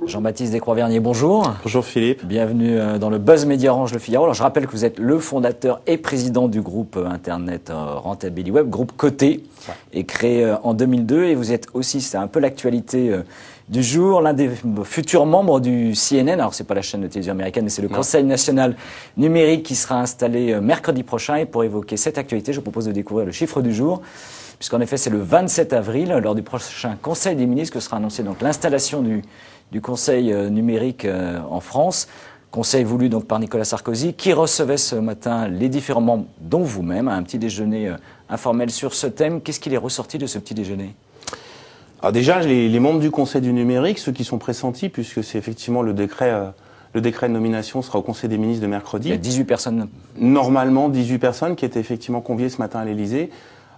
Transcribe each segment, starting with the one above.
Jean-Baptiste Descroix-Vernier, bonjour. Bonjour Philippe. Bienvenue dans le Buzz Média Orange Le Figaro. Alors, je rappelle que vous êtes le fondateur et président du groupe Internet Rentabiliweb, groupe coté, et créé en 2002. Et vous êtes aussi, c'est un peu l'actualité du jour, l'un des futurs membres du CNN. Alors, c'est pas la chaîne de télévision américaine, mais c'est le Conseil national numérique qui sera installé mercredi prochain. Et pour évoquer cette actualité, je vous propose de découvrir le chiffre du jour. Puisqu'en effet, c'est le 27 avril, lors du prochain Conseil des ministres, que sera annoncée donc l'installation du Conseil numérique en France. Conseil voulu donc par Nicolas Sarkozy, qui recevait ce matin les différents membres, dont vous-même, à un petit déjeuner informel sur ce thème. Qu'est-ce qu'il est ressorti de ce petit déjeuner ? Alors déjà, les membres du Conseil du numérique, ceux qui sont pressentis, puisque c'est effectivement le décret de nomination sera au Conseil des ministres de mercredi. Il y a 18 personnes. Normalement, 18 personnes qui étaient effectivement conviées ce matin à l'Élysée.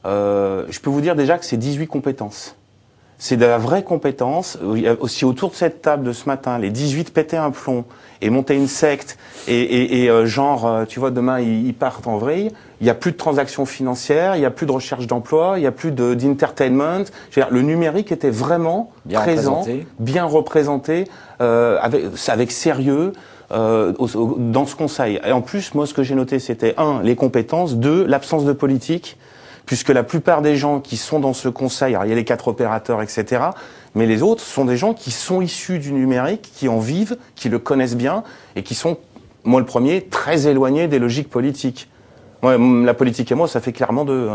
Je peux vous dire déjà que c'est 18 compétences. C'est de la vraie compétence. Aussi autour de cette table de ce matin, les 18 pétaient un plomb et montaient une secte genre, tu vois, demain ils partent en vrille. Il n'y a plus de transactions financières, il n'y a plus de recherche d'emploi, il n'y a plus d'entertainment. Le numérique était vraiment présent, bien représenté, avec sérieux. Dans ce conseil. Et en plus, moi, ce que j'ai noté, c'était 1, les compétences, 2, l'absence de politique, puisque la plupart des gens qui sont dans ce conseil, alors il y a les 4 opérateurs, etc., mais les autres sont des gens qui sont issus du numérique, qui en vivent, qui le connaissent bien, et qui sont, moi le premier, très éloignés des logiques politiques. Moi, la politique et moi, ça fait clairement deux.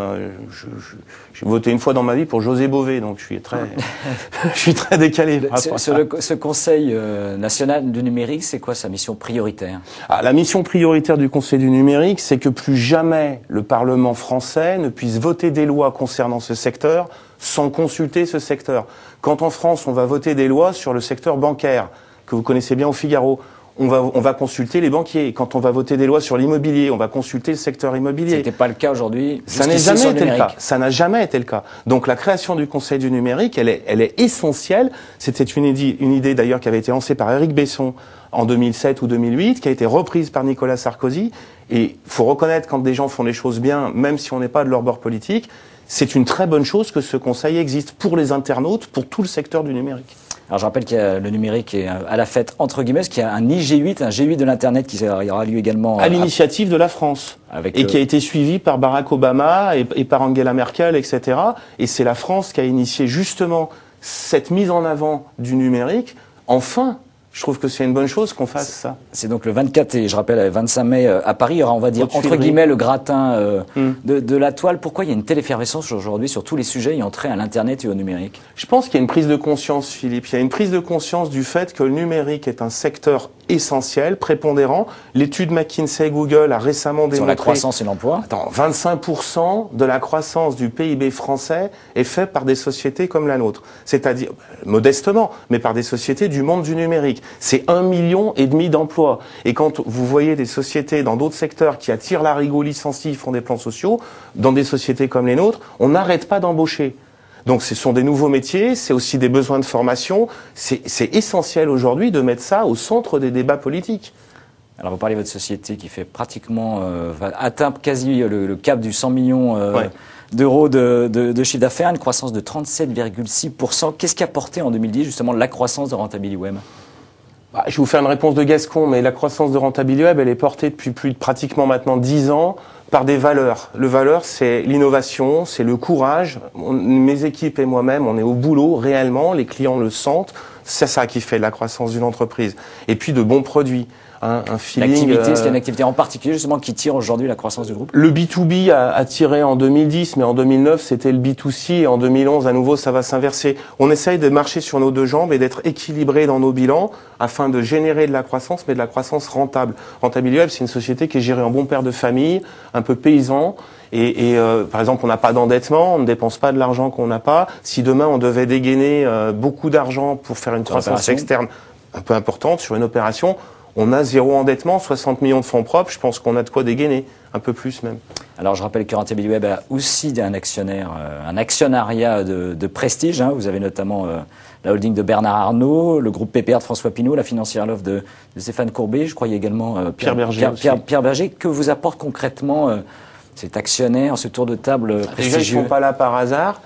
J'ai voté une fois dans ma vie pour José Bové, donc je suis très décalé. Ce Conseil national du numérique, c'est quoi sa mission prioritaire ? La mission prioritaire du Conseil du numérique, c'est que plus jamais le Parlement français ne puisse voter des lois concernant ce secteur sans consulter ce secteur. Quand en France, on va voter des lois sur le secteur bancaire, que vous connaissez bien au Figaro, on va consulter les banquiers. Quand on va voter des lois sur l'immobilier, on va consulter le secteur immobilier. Ce n'était pas le cas aujourd'hui. Ça n'a jamais été le cas. Ça n'a jamais été le cas. Donc la création du Conseil du numérique, elle est essentielle. C'était une idée d'ailleurs qui avait été lancée par Éric Besson en 2007 ou 2008, qui a été reprise par Nicolas Sarkozy. Et il faut reconnaître quand des gens font les choses bien, même si on n'est pas de leur bord politique, c'est une très bonne chose que ce Conseil existe pour les internautes, pour tout le secteur du numérique. Alors je rappelle qu'il y a le numérique est à la fête entre guillemets, parce qu'il y a un G8, un G8 de l'internet qui aura lieu également à l'initiative de la France qui a été suivi par Barack Obama et par Angela Merkel, etc. Et c'est la France qui a initié justement cette mise en avant du numérique. Enfin, je trouve que c'est une bonne chose qu'on fasse ça. C'est donc le 24 et je rappelle le 25 mai à Paris. Il y aura, on va dire, entre guillemets, le gratin de la toile. Pourquoi il y a une telle effervescence aujourd'hui sur tous les sujets ayant trait à l'Internet et au numérique ? Je pense qu'il y a une prise de conscience, Philippe. Il y a une prise de conscience du fait que le numérique est un secteur essentiel, prépondérant. L'étude McKinsey-Google a récemment démontré... Sur la croissance et l'emploi. 25% de la croissance du PIB français est fait par des sociétés comme la nôtre. C'est-à-dire, modestement, mais par des sociétés du monde du numérique. C'est 1,5 million d'emplois. Et quand vous voyez des sociétés dans d'autres secteurs qui attirent l'arigot, licencient, font des plans sociaux, dans des sociétés comme les nôtres, on n'arrête pas d'embaucher. Donc ce sont des nouveaux métiers, c'est aussi des besoins de formation. C'est essentiel aujourd'hui de mettre ça au centre des débats politiques. Alors vous parlez de votre société qui fait pratiquement, atteint quasi le cap du 100 millions d'euros de chiffre d'affaires, une croissance de 37,6%. Qu'est-ce qui a porté en 2010 justement la croissance de Rentabiliweb ? Je vais vous faire une réponse de Gascon, mais la croissance de Rentabiliweb, elle est portée depuis pratiquement maintenant 10 ans par des valeurs. Le valeur, c'est l'innovation, c'est le courage. Mes équipes et moi-même, on est au boulot réellement, les clients le sentent. C'est ça qui fait la croissance d'une entreprise. Et puis de bons produits. Un feeling. L'activité, est-ce qu'il y a une activité en particulier justement qui tire aujourd'hui la croissance du groupe ? Le B2B a tiré en 2010, mais en 2009 c'était le B2C et en 2011 à nouveau ça va s'inverser. On essaye de marcher sur nos deux jambes et d'être équilibré dans nos bilans afin de générer de la croissance, mais de la croissance rentable. Rentabiliweb, c'est une société qui est gérée en bon père de famille, un peu paysan. Par exemple, on n'a pas d'endettement, on ne dépense pas de l'argent qu'on n'a pas. Si demain on devait dégainer beaucoup d'argent pour faire une croissance externe un peu importante sur une opération, on a 0 endettement, 60 millions de fonds propres, je pense qu'on a de quoi dégainer, un peu plus même. Alors je rappelle que Rentabiliweb a aussi un actionnariat de prestige. Vous avez notamment la holding de Bernard Arnault, le groupe PPR de François Pinault, la financière Love de Stéphane Courbet, je crois qu'il y a également Pierre Berger. Pierre Berger, que vous apporte concrètement Cet actionnaire, ce tour de table prestigieux. Déjà, ils ne sont pas là par hasard.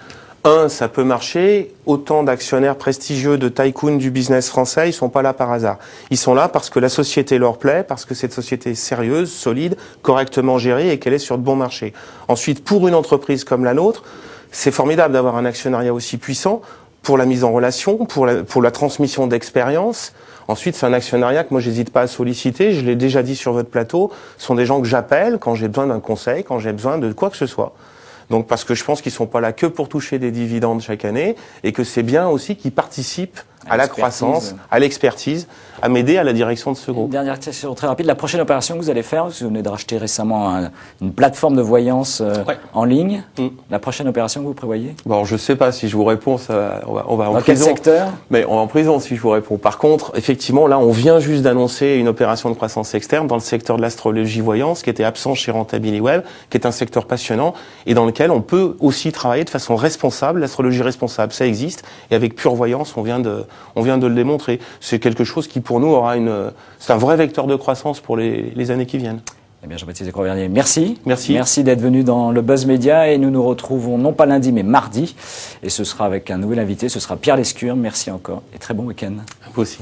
Ça peut marcher. Autant d'actionnaires prestigieux, de tycoons du business français, ils sont pas là par hasard. Ils sont là parce que la société leur plaît, parce que cette société est sérieuse, solide, correctement gérée et qu'elle est sur de bons marchés. Ensuite, pour une entreprise comme la nôtre, c'est formidable d'avoir un actionnariat aussi puissant pour la mise en relation, pour la transmission d'expérience. Ensuite, c'est un actionnariat que moi, j'hésite pas à solliciter. Je l'ai déjà dit sur votre plateau. Ce sont des gens que j'appelle quand j'ai besoin d'un conseil, quand j'ai besoin de quoi que ce soit. Donc, parce que je pense qu'ils sont pas là que pour toucher des dividendes chaque année et que c'est bien aussi qu'ils participent à la croissance, à l'expertise, à m'aider à la direction de ce groupe. Une dernière question très rapide. La prochaine opération que vous allez faire, vous venez de racheter récemment une plateforme de voyance en ligne. La prochaine opération que vous prévoyez? Bon, je sais pas si je vous réponds, ça, on va en Dans prison. quel secteur? Mais on va en prison si je vous réponds. Par contre, Effectivement, là, on vient juste d'annoncer une opération de croissance externe dans le secteur de l'astrologie voyance, qui était absent chez Rentability Web, qui est un secteur passionnant et dans lequel on peut aussi travailler de façon responsable. L'astrologie responsable, ça existe. Et avec Pure Voyance, on vient de le démontrer. C'est quelque chose qui, pour nous, aura c'est un vrai vecteur de croissance pour les années qui viennent. Eh bien, Jean-Baptiste Descoings-Vernier, merci. Merci. Merci d'être venu dans le Buzz Média et nous nous retrouvons non pas lundi mais mardi et ce sera avec un nouvel invité, ce sera Pierre Lescure. Merci encore et très bon week-end. Vous aussi.